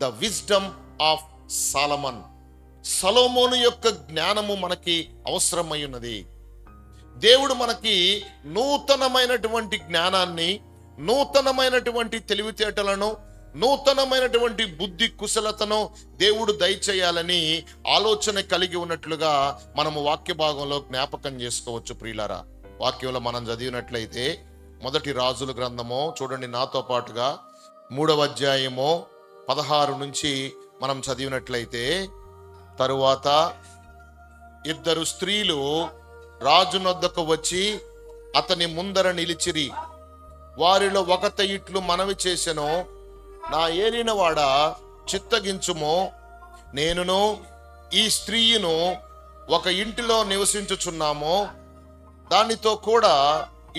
The wisdom of Solomon. సొలొమోను యొక్క జ్ఞానము మనకి అవసరమై ఉన్నది. దేవుడు మనకి నూతనమైనటువంటి జ్ఞానాన్ని, నూతనమైనటువంటి తెలివితేటలను, నూతనమైనటువంటి బుద్ధి కుశలతను దేవుడు దయచేయాలని ఆలోచన కలిగి ఉన్నట్లుగా మనము వాక్య భాగంలో జ్ఞాపకం చేసుకోవచ్చు. ప్రియులారా, వాక్యంలో మనం చదివినట్లయితే మొదటి రాజుల గ్రంథము చూడండి, నాతో పాటుగా 3వ అధ్యాయము 16 నుంచి మనం చదివినట్లయితే, తరువాత 2 స్త్రీలు రాజునొద్దకు వచ్చి అతని ముందర నిలిచిరి. వారిలో ఒకత ఇట్లు మనవి చేసెను, నా ఏలినవాడ చిత్తగించుము, నేనును ఈ స్త్రీయును ఒక ఇంటిలో నివసించుచున్నాము. దానితో కూడా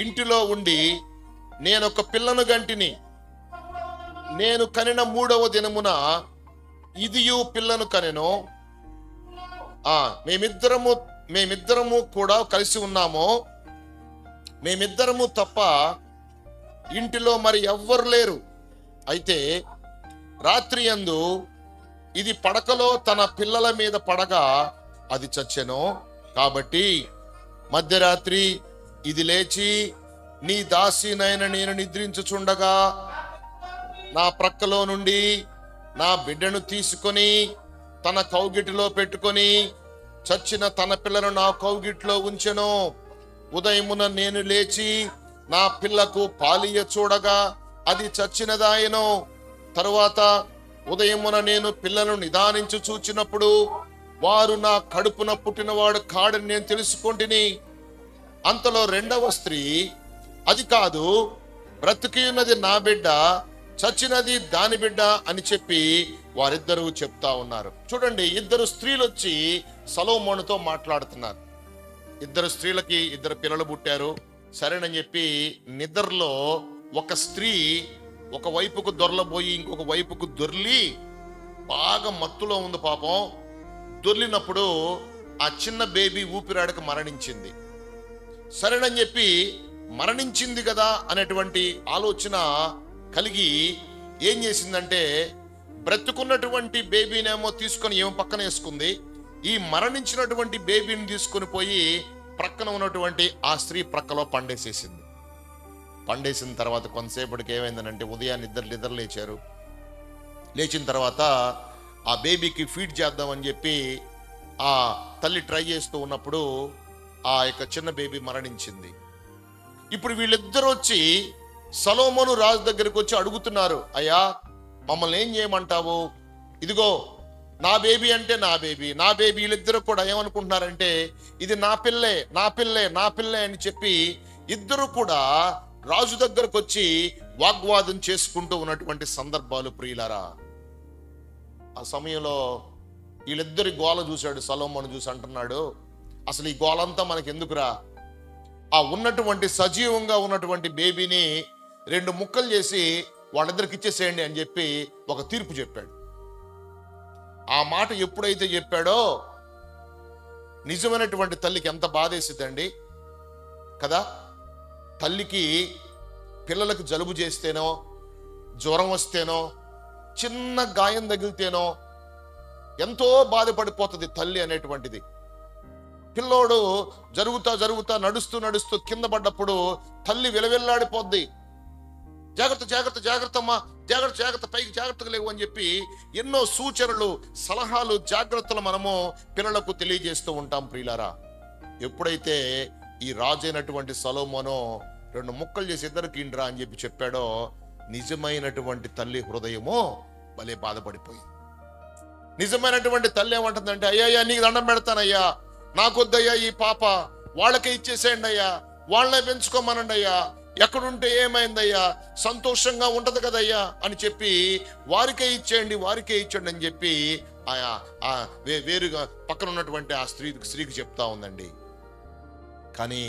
ఇంటిలో ఉండి నేనొక పిల్లను గంటిని. నేను కనిన 3వ దినమున ఇదియు పిల్లను కనెను. మేమిద్దరము కూడా కలిసి ఉన్నాము. మేమిద్దరము తప్ప ఇంటిలో మరి ఎవ్వరు లేరు. అయితే రాత్రి యందు ఇది పడకలో తన పిల్లల మీద పడగా అది చచ్చెను. కాబట్టి మధ్యరాత్రి ఇది లేచి నీ దాసినైన నేను నిద్రించుచుండగా నా ప్రక్కలో నుండి నా బిడ్డను తీసుకొని తన కౌగిటిలో పెట్టుకొని చచ్చిన తన పిల్లను నా కౌగిట్లో ఉంచెను. ఉదయమున నేను లేచి నా పిల్లకు పాలియ చూడగా అది చచ్చినదాయను. తరువాత ఉదయమున నేను పిల్లను నిదానించి చూచినప్పుడు వారు నా కడుపున పుట్టినవాడు కాడని నేను తెలుసుకుంటుని. అంతలో 2వ స్త్రీ, అది కాదు, బ్రతికి ఉన్నది నా బిడ్డ, చచ్చినది దాని బిడ్డ అని చెప్పి వారిద్దరూ చెప్తా ఉన్నారు. చూడండి, 2 స్త్రీలు వచ్చి సొలొమోనుతో మాట్లాడుతున్నారు. 2 స్త్రీలకి 2 పిల్లలు పుట్టారు. సరేనని చెప్పి నిద్రలో ఒక స్త్రీ ఒక వైపుకు దొర్లబోయి ఇంకొక వైపుకు దొర్లి బాగా మత్తులో ఉంది పాపం. దొర్లినప్పుడు ఆ చిన్న బేబీ ఊపిరాడక మరణించింది. సరేనని చెప్పి మరణించింది కదా అనేటువంటి ఆలోచన కలిగి ఏం చేసిందంటే, బ్రతుకున్నటువంటి బేబీనేమో తీసుకొని ఏమో పక్కన వేసుకుంది. ఈ మరణించినటువంటి బేబీని తీసుకొని పోయి ప్రక్కన ఉన్నటువంటి ఆ స్త్రీ ప్రక్కలో పండేసేసింది. పండేసిన తర్వాత కొంతసేపటికి ఏమైందనంటే, ఉదయాన్ని ఇద్దరు లేచారు. లేచిన తర్వాత ఆ బేబీకి ఫీడ్ చేద్దామని చెప్పి ఆ తల్లి ట్రై చేస్తూ ఉన్నప్పుడు ఆ యొక్క చిన్న బేబీ మరణించింది. ఇప్పుడు వీళ్ళిద్దరూ వచ్చి సొలొమోను రాజు దగ్గరికి వచ్చి అడుగుతున్నారు, అయ్యా మమ్మల్ని ఏం చేయమంటావు? ఇదిగో నా బేబీ అంటే నా బేబీ. వీళ్ళిద్దరూ కూడా ఏమనుకుంటున్నారంటే, ఇది నా పిల్లే అని చెప్పి ఇద్దరు కూడా రాజు దగ్గరకు వచ్చి వాగ్వాదం చేసుకుంటూ ఉన్నటువంటి సందర్భాలు ప్రియులారా. ఆ సమయంలో వీళ్ళిద్దరి గోల చూశాడు సొలొమోను. చూసి అంటున్నాడు, అసలు ఈ గోలంతా మనకి ఎందుకురా? ఆ ఉన్నటువంటి సజీవంగా ఉన్నటువంటి బేబీని 2 ముక్కలు చేసి వాళ్ళిద్దరికి ఇచ్చేసేయండి అని చెప్పి ఒక తీర్పు చెప్పాడు. ఆ మాట ఎప్పుడైతే చెప్పాడో నిజమైనటువంటి తల్లికి ఎంత బాధేసిద్దండి కదా. తల్లికి పిల్లలకు జలుబు చేస్తేనో, జ్వరం వస్తేనో, చిన్న గాయం తగిలితేనో ఎంతో బాధపడిపోతుంది తల్లి అనేటువంటిది. పిల్లోడు జరుగుతా నడుస్తూ కింద పడ్డప్పుడు తల్లి విలవిల్లాడిపోద్ది. జాగ్రత్త అమ్మా, జాగ్రత్త, పైకి జాగ్రత్తగా లేవు అని చెప్పి ఎన్నో సూచనలు, సలహాలు, జాగ్రత్తలు మనము పిల్లలకు తెలియజేస్తూ ఉంటాం ప్రియులారా. ఎప్పుడైతే ఈ రాజు అయినటువంటి సొలొమోను 2 ముక్కలు చేసి ఇద్దరికి ఇండ్రా అని చెప్పి చెప్పాడో, నిజమైనటువంటి తల్లి హృదయము భలే బాధపడిపోయింది. నిజమైనటువంటి తల్లి ఏమంటుందంటే, అయ్యా నీకు దండం పెడతానయ్యా, నాకొద్దయ్యా ఈ పాప, వాళ్ళకే ఇచ్చేసేయండి అయ్యా, వాళ్ళనే పెంచుకోమనండి అయ్యా, ఎక్కడుంటే ఏమైందయ్యా, సంతోషంగా ఉంటది కదయ్యా అని చెప్పి వారికే ఇచ్చేయండి అని చెప్పి వేరుగా పక్కన ఉన్నటువంటి ఆ స్త్రీకి చెప్తా ఉందండి. కానీ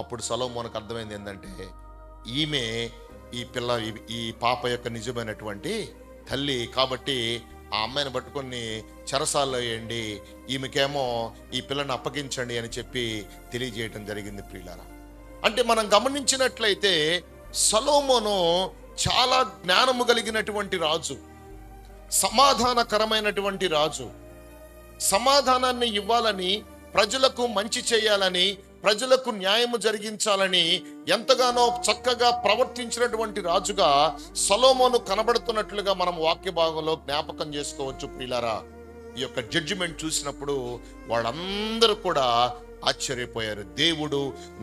అప్పుడు సొలొమోనుకు అర్థమైంది ఏంటంటే, ఈమె ఈ పాప యొక్క నిజమైనటువంటి తల్లి కాబట్టి ఆ అమ్మాయిని పట్టుకొని చెరసాల్లో వేయండి, ఈమెకేమో ఈ పిల్లని అప్పగించండి అని చెప్పి తెలియజేయటం జరిగింది ప్రియులారా. అంటే మనం గమనించినట్లయితే సొలొమోను చాలా జ్ఞానము కలిగినటువంటి రాజు. సమాధానకరమైనటువంటి రాజు. సమాధానాన్ని ఇవ్వాలని, ప్రజలకు మంచి చేయాలని, ప్రజలకు న్యాయము జరిగించాలని ఎంతగానో చక్కగా ప్రవర్తించినటువంటి రాజుగా సొలొమోను కనబడుతున్నట్లుగా మనం వాక్య భాగంలో జ్ఞాపకం చేసుకోవచ్చు ప్రియులారా. ఈ యొక్క జడ్జిమెంట్ చూసినప్పుడు వాళ్ళందరూ కూడా ఆశ్చర్యపోయారు. దేవుడు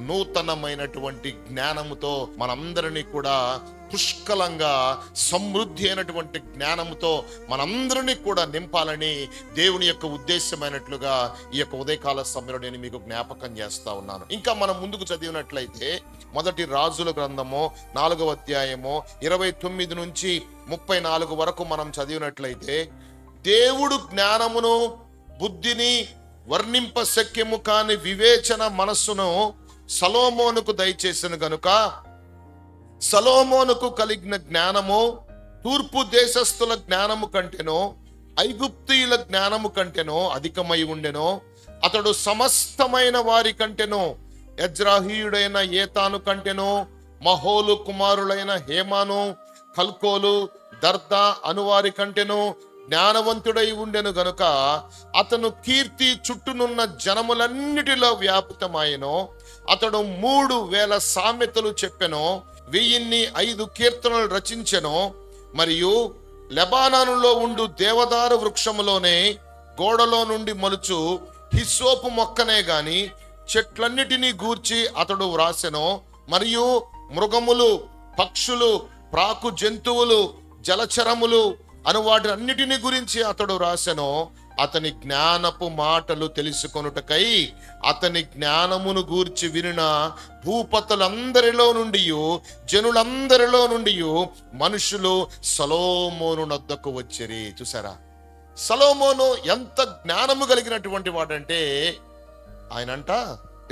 నూతనమైనటువంటి జ్ఞానముతో మనందరినీ కూడా పుష్కలంగా సమృద్ధి అయినటువంటి జ్ఞానముతో మనందరినీ కూడా నింపాలని దేవుని యొక్క ఉద్దేశమైనట్లుగా ఈ యొక్క ఉదయకాల సమయంలో నేను మీకు జ్ఞాపకం చేస్తా ఉన్నాను. ఇంకా మనం ముందుకు చదివినట్లయితే మొదటి రాజుల గ్రంథము 4వ అధ్యాయము 29 నుంచి 34 వరకు మనం చదివినట్లయితే దేవుడు జ్ఞానమును, బుద్ధిని, వర్ణింప శక్యము కాని వివేచన మనస్సును సొలొమోనుకు దయచేసిన గనుక సొలొమోనుకు కలిగిన జ్ఞానము తూర్పు దేశస్థుల జ్ఞానము కంటేనో, ఐగుప్తీయుల జ్ఞానము కంటేనో అధికమై ఉండెనో. అతడు సమస్తమైన వారి కంటేనో, ఎజ్రాహీయుడైన ఏతాను కంటేనో, మహోలు కుమారులైన హేమాను, కల్కోలు, దర్దా అనువారి కంటేనో జ్ఞానవంతుడై ఉండెను గనుక అతను కీర్తి చుట్టూనున్న జనములన్నిటిలో వ్యాపితమాయెను. అతడు 3000 సామెతలు చెప్పెను, 1005 కీర్తనలు రచించెను. మరియు లెబానానులో ఉండు దేవదారు వృక్షములోనే గోడలో నుండి మొలుచు హిస్సోపు మొక్కనే గాని చెట్లన్నిటినీ గూర్చి అతడు వ్రాసెను. మరియు మృగములు, పక్షులు, ప్రాకు జంతువులు, జలచరములు అను వాటి అన్నిటిని గురించి అతడు రాసెను. అతని జ్ఞానపు మాటలు తెలుసుకొనుటకై అతని జ్ఞానమును గూర్చి వినిన భూపతులందరిలో నుండి, జనులందరిలో నుండి మనుషులు సొలొమోను నొద్దకు వచ్చిరి. చూసారా, సొలొమోను ఎంత జ్ఞానము కలిగినటువంటి వాడంటే ఆయనంట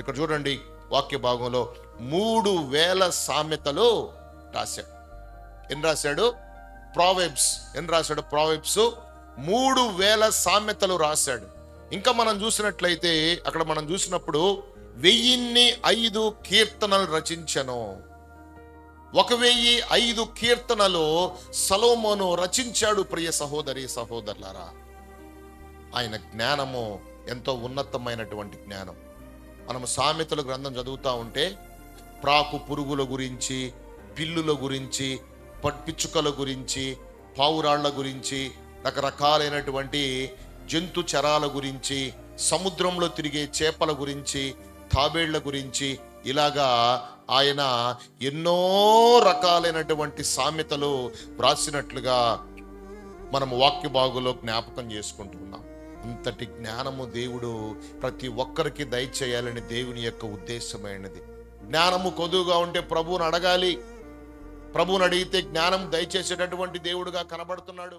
ఇక్కడ చూడండి వాక్య భాగంలో 3000 సామెతలు రాశాడు. ఏం రాశాడు? ప్రావెబ్స్. ఏం రాశాడు? ప్రావెబ్స్ 3000 సామెతలు రాశాడు. ఇంకా మనం చూసినట్లయితే అక్కడ మనం చూసినప్పుడు 1005 కీర్తనలు రచించెను. 1005 కీర్తనలు సొలొమోను రచించాడు. ప్రియ సహోదరి సహోదరులారా, ఆయన జ్ఞానము ఎంతో ఉన్నతమైనటువంటి జ్ఞానం. మనము సామెతల గ్రంథం చదువుతా ఉంటే ప్రాకు పురుగుల గురించి, పిల్లుల గురించి, పిచ్చుకల గురించి, పావురాళ్ల గురించి, రకరకాలైనటువంటి జంతు చరాల గురించి, సముద్రంలో తిరిగే చేపల గురించి, తాబేళ్ల గురించి, ఇలాగా ఆయన ఎన్నో రకాలైనటువంటి సామెతలు వ్రాసినట్లుగా మనము వాక్య భాగంలో జ్ఞాపకం చేసుకుంటున్నాం. అంతటి జ్ఞానము దేవుడు ప్రతి ఒక్కరికి దయచేయాలని దేవుని యొక్క ఉద్దేశమైనది. జ్ఞానము కొదువుగా ఉంటే ప్రభువుని అడగాలి. ప్రభువుని అడిగితే జ్ఞానం దయచేసేటటువంటి దేవుడుగా కనబడుతున్నాడు.